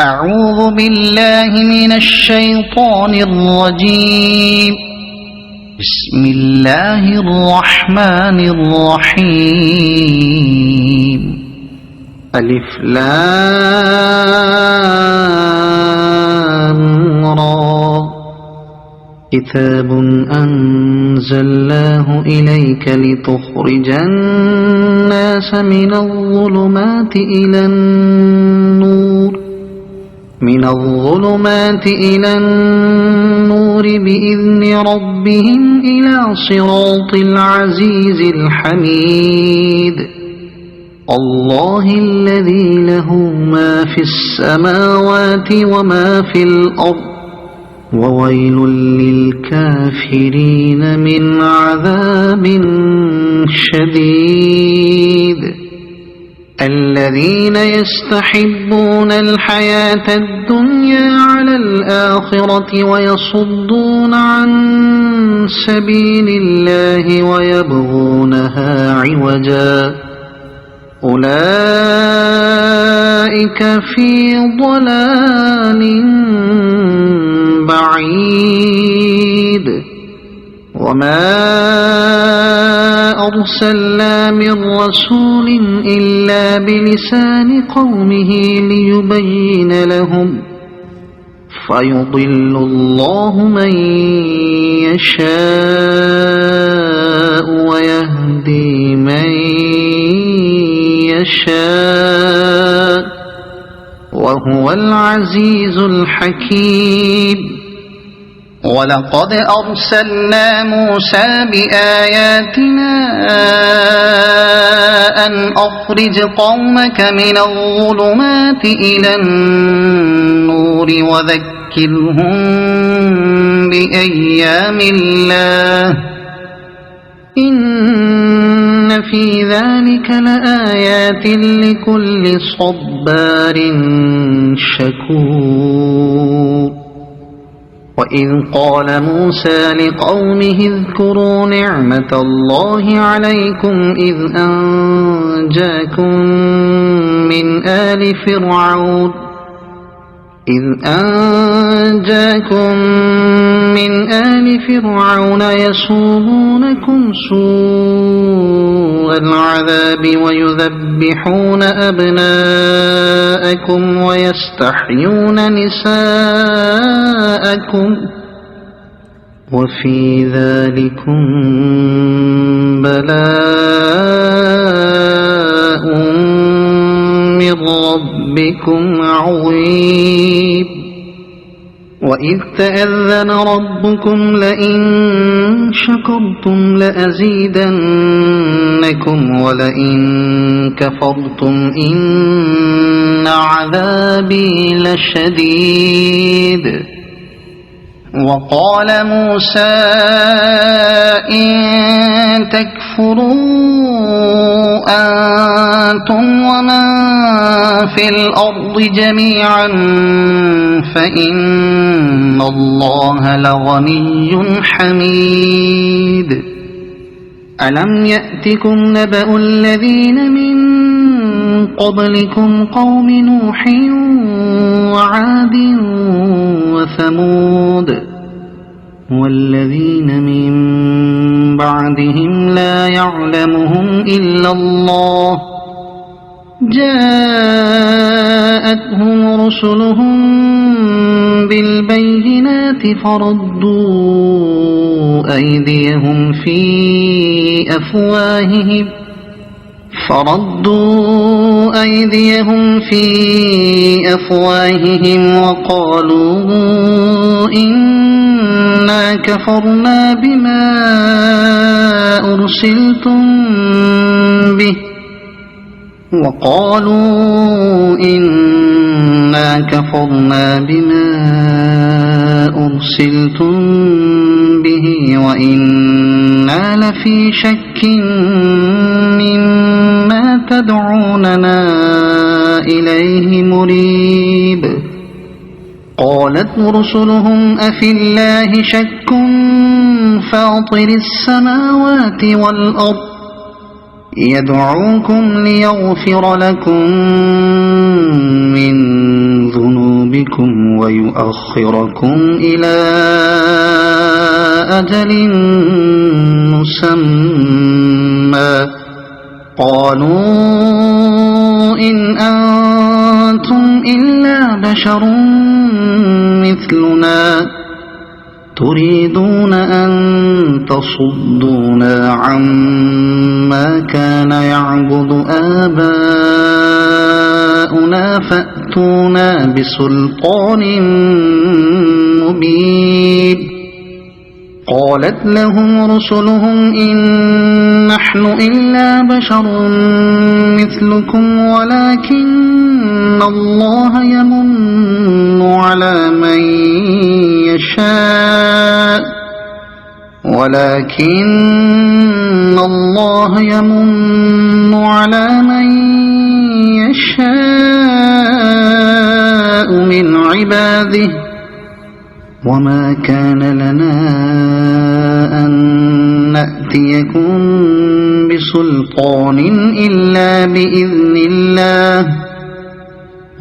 أعوذ بالله من الشيطان الرجيم. بسم الله الرحمن الرحيم. ألف لام را. كتاب أنزلناه إليك لتخرج الناس من الظلمات إلى النور بإذن ربهم إلى صراط العزيز الحميد. الله الذي له ما في السماوات وما في الأرض وويل للكافرين من عذاب شديد. الذين يستحبون الحياة الدنيا على الآخرة ويصدون عن سبيل الله ويبغونها عوجا أولئك في ضلال بعيد. وما أرسلنا من رسول إلا بلسان قومه ليبين لهم فيضل الله من يشاء ويهدي من يشاء وهو العزيز الحكيم. ولقد أرسلنا موسى بآياتنا أن أخرج قومك من الظلمات إلى النور وذكرهم بأيام الله إن في ذلك لآيات لكل صبار شكور. وإذ قال موسى لقومه اذكروا نعمة الله عليكم إذ أنجاكم من آل فرعون يسومونكم سوء العذاب ويذبحون أبناءكم ويستحيون نساءكم وفي ذلكم بلاء من ربكم عظيم. وإذ تأذن ربكم لئن شكرتم لأزيدنكم ولئن كفرتم إن عذابي لشديد. وقال موسى إن تكفروا أنتم ومن في الأرض جميعا فإن الله لغني حميد. ألم يأتكم نبأ الذين من قبلكم قوم نوح وعاد وثمود والذين من بعدهم لا يعلمهم إلا الله جاءتهم رسلهم بالبينات فردوا أيديهم في أفواههم وقالوا إنا كفرنا بما أرسلتم به وإنا لفي شك مما تدعوننا إليه مريب. قالت رسلهم أفي الله شك فاطر السماوات والأرض يدعوكم ليغفر لكم من ذنوبكم بكم ويؤخركم إلى أجل مسمى قالوا إن أنتم إلا بشر مثلنا تريدون أن تصدونا عما كان يعبد آباؤنا فأتونا بسلطان مبين قالت لهم رسلهم إن نحن إلا بشر مثلكم ولكن الله يمن على من يشاء من عباده وما كان لنا أن نأتيكم بسلطان إلا بإذن الله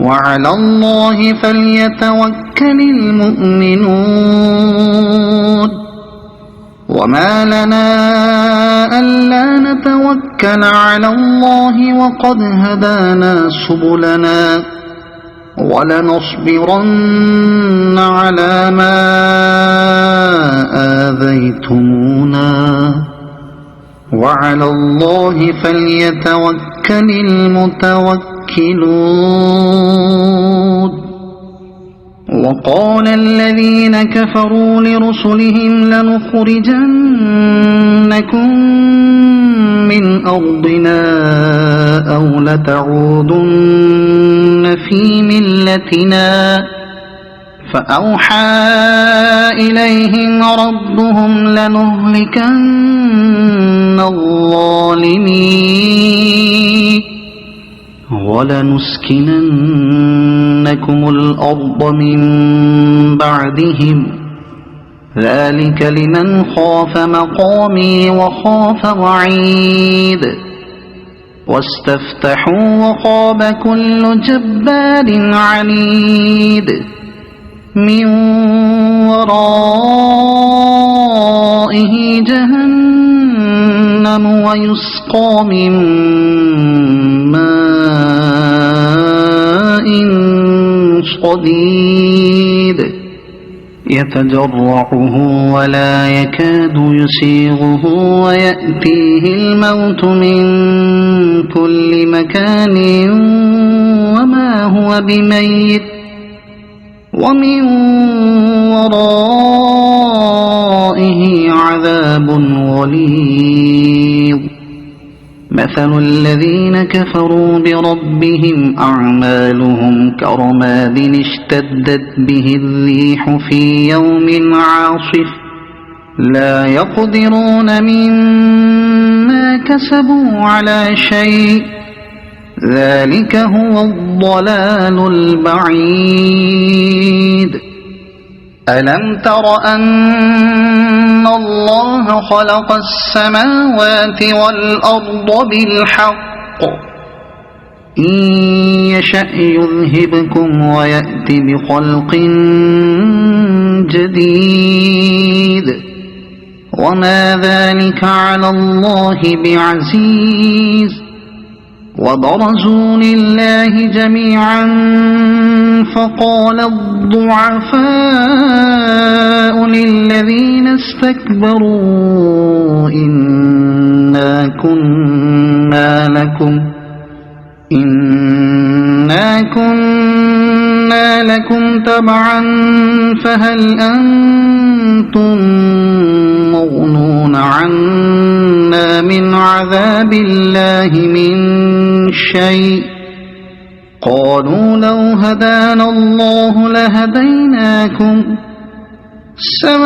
وعلى الله فليتوكل المؤمنون وما لنا ألا نتوكل على الله وقد هدانا سبلنا ولنصبرن على ما آذيتمونا وعلى الله فليتوكل المتوكلون وقال الذين كفروا لرسلهم لنخرجنكم من أرضنا أو لتعودن في ملتنا فأوحى إليهم ربهم لنهلكن الظالمين ولنسكننكم الأرض من بعدهم ذلك لمن خاف مقامي وخاف وعيد واستفتحوا وخاب كل جبار عنيد من ورائه جهنم ويسقى من ماء صديد يتجرعه ولا يكاد يسيغه ويأتيه الموت من كل مكان وما هو بميت ومن ورائه عذاب غليظ مثل الذين كفروا بربهم أعمالهم كرماد اشتدت به الريح في يوم عاصف لا يقدرون مما كسبوا على شيء ذلك هو الضلال البعيد ألم تر أن الله خلق السماوات والأرض بالحق إن يشأ يذهبكم ويأت بخلق جديد وما ذلك على الله بعزيز وبرزوا لله جميعا فقال الضعفاء للذين استكبروا إنا كنا لكم تبعا فهل أنتم مغنون عنا من عذاب الله من شيء قالوا لو هدانا الله لهديناكم سواء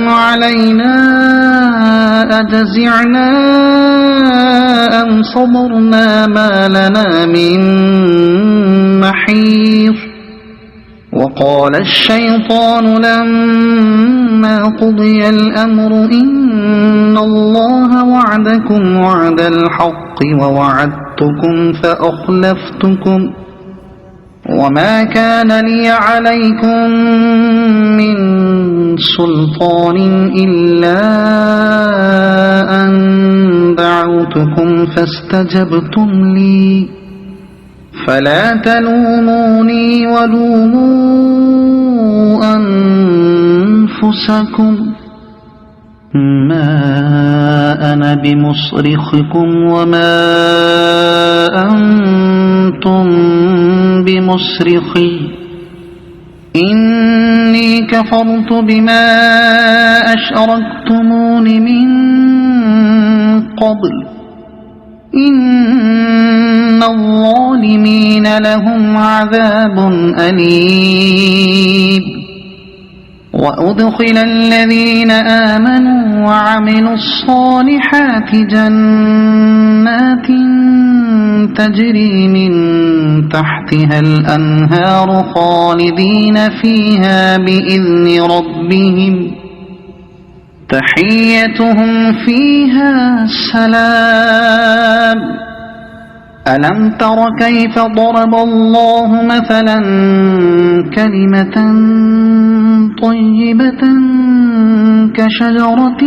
علينا أجزعنا أم صبرنا ما لنا من محيص وقال الشيطان لما قضي الأمر إن الله وعدكم وعد الحق ووعدتكم وما كان لي عليكم من سلطان إلا أن دعوتكم فاستجبتم لي فلا تلوموني ولوموا أنفسكم ما أنا بمصرخكم وما أنتم بمصرخي إني كفرت بما أشركتمون من قبل إن الظالمين لهم عذاب أليم وأدخل الذين آمنوا وعملوا الصالحات جنات تجري من تحتها الأنهار خالدين فيها بإذن ربهم تحيتهم فيها سلام ألم تر كيف ضرب الله مثلا كلمة طيبة كشجرة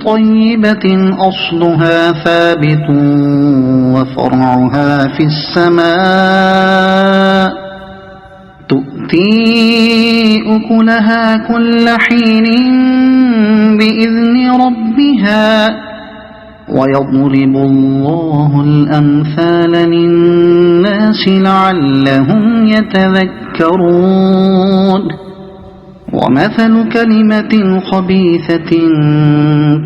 طيبة أصلها ثابت وفرعها في السماء تؤتي أكلها كل حين بإذن ربها ويضرب الله الأمثال للناس لعلهم يتذكرون ومثل كلمة خبيثة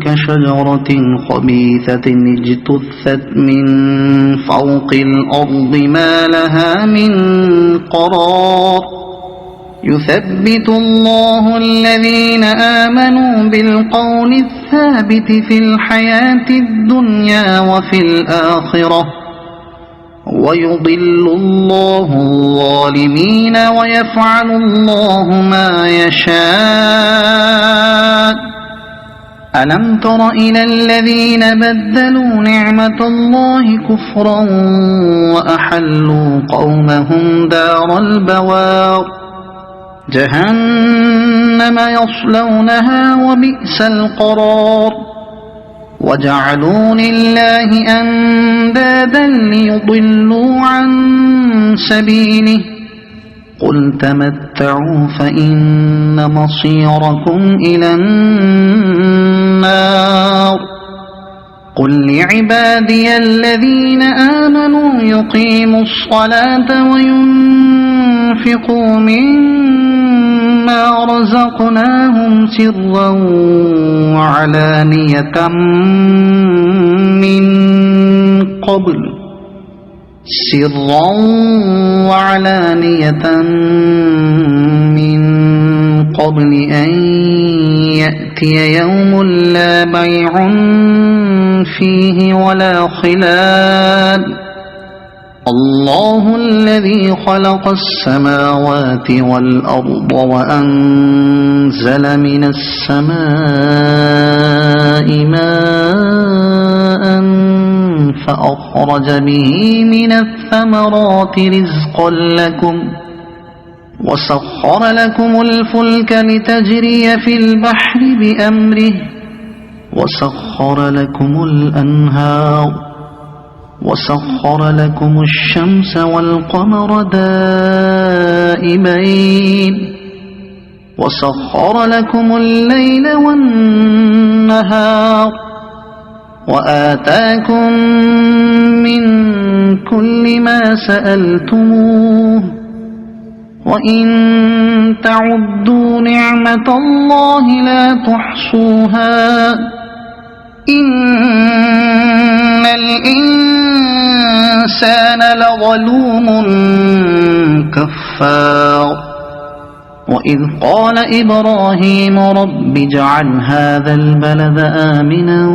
كشجرة خبيثة اجتثت من فوق الأرض ما لها من قرار يثبت الله الذين آمنوا بالقول الثابت في الحياة الدنيا وفي الآخرة ويضل الله الظالمين ويفعل الله ما يشاء ألم تر إلى الذين بدلوا نعمة الله كفرا وأحلوا قومهم دار البوار جهنم يصلونها وبئس القرار وجعلوا لله أندادا ليضلوا عن سبيله قل تمتعوا فإن مصيركم إلى النار قل لعبادي الذين آمنوا يقيموا الصلاة وينفقوا مما رزقناهم سرا وعلانية من قبل أن يأتي يوم لا بيع فيه ولا خلال الله الذي خلق السماوات والأرض وأنزل من السماء ماء فأخرج به من الثمرات رزقا لكم وسخر لكم الفلك لتجري في البحر بأمره وسخر لكم الأنهار وسخر لكم الشمس والقمر دائبين وسخر لكم الليل والنهار وآتاكم من كل ما سألتموه وإن تعدوا نعمة الله لا تحصوها إن الإنسان لظلوم كفار وإذ قال إبراهيم رب اجعل هذا البلد آمنا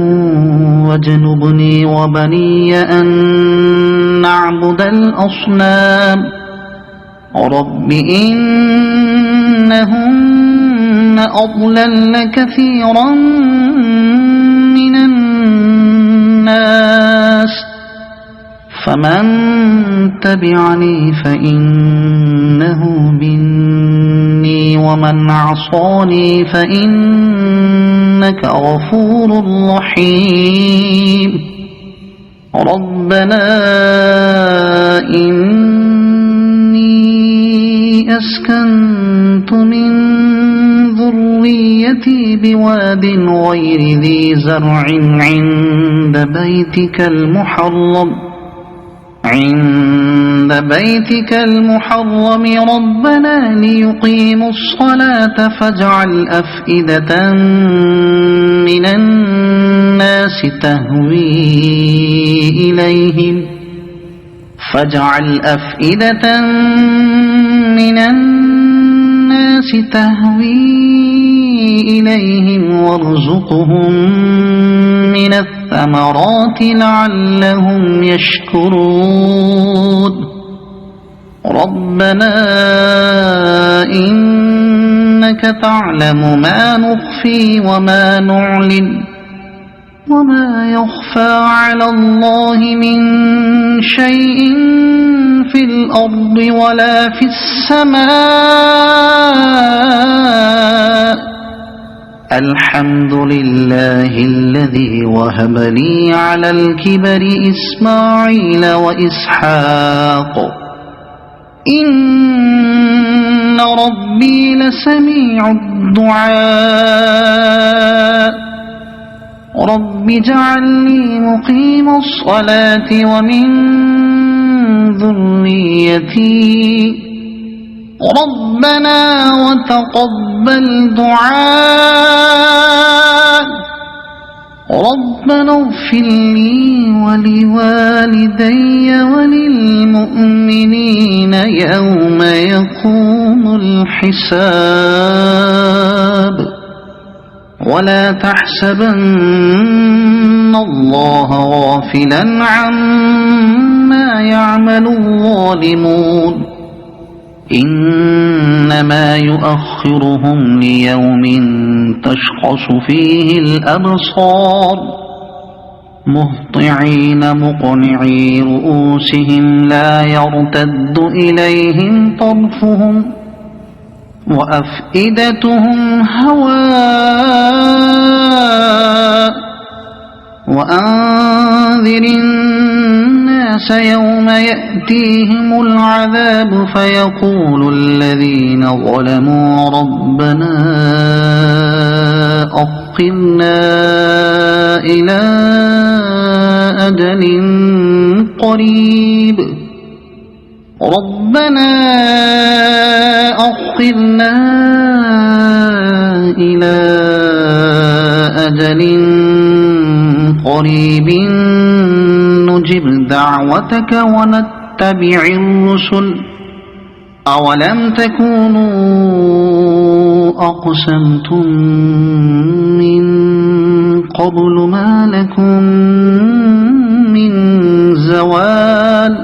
واجنبني وبني أن نعبد الأصنام رب إنهن أضللن كثيرا من الناس فمن تبعني فإنه مني ومن عصاني فإنك غفور رحيم ربنا إني أسكنت من ذريتي بواد غير ذي زرع عند بيتك المحرم ربنا ليقيموا الصلاة فاجعل أفئدة من الناس تهوي إليهم وارزقهم من الثمرات لعلهم يشكرون ربنا إنك تعلم ما نخفي وما نعلن وما يخفى على الله من شيء في الأرض ولا في السماء الحمد لله الذي وهب لي على الكبر إسماعيل وإسحاق إن ربي لسميع الدعاء رب اجعلني مقيم الصلاة ومن ذريتي ربنا وتقبل دعاء ربنا اغفر لي ولوالدي وللمؤمنين يوم يقوم الحساب ولا تحسبن الله غافلا عما يعمل الظالمون إنما يؤخرهم ليوم تشخص فيه الأبصار مهطعين مقنعي رؤوسهم لا يرتد إليهم طرفهم وأفئدتهم هواء وأنذر الناس يوم يأتيهم العذاب فيقول الذين ظلموا ربنا أخرنا إلى أجل قريب ربنا أخرنا إلى أجل قريب نجب دعوتك ونتبع الرسل أولم تكونوا أقسمتم من قبل ما لكم من زوال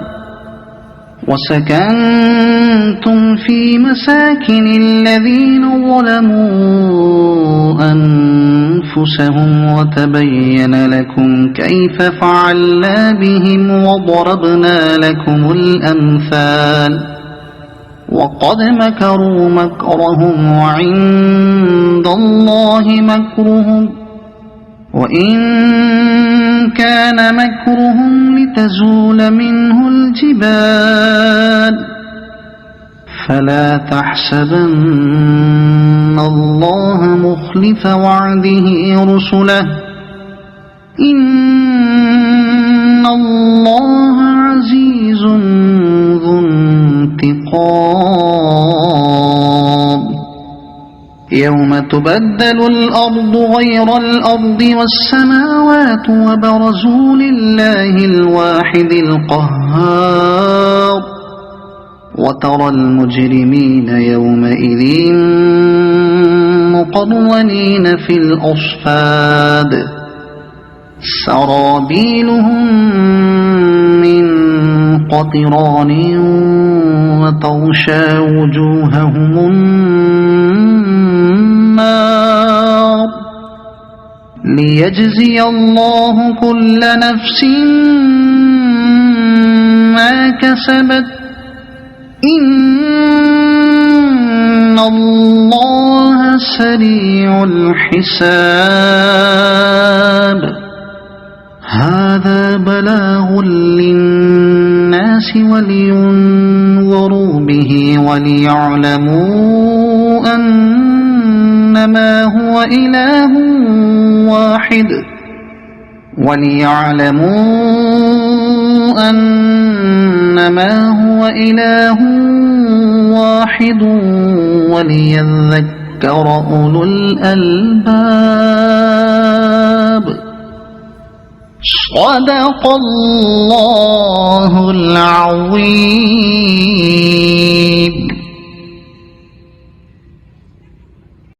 وسكنتم في مساكن الذين ظلموا أنفسهم وتبين لكم كيف فعلنا بهم وضربنا لكم الأمثال وقد مكروا مكرهم وعند الله مكرهم وإن كان مكرهم لتزول منه الجبال فلا تحسبن الله مخلف وعده رسله إن الله عزيز ذو انتقام يوم تبدل الأرض غير الأرض والسماوات وبرزوا لله الواحد القهار وترى المجرمين يومئذ مقرنين في الأصفاد سرابيلهم من قطران وتغشى وجوههم النار ليجزي الله كل نفس ما كسبت إن الله سريع الحساب هذا بلاغ للناس ولينذروا به وليعلموا أنما هو إله واحد وليذكر أولو الألباب صدق الله العظيم.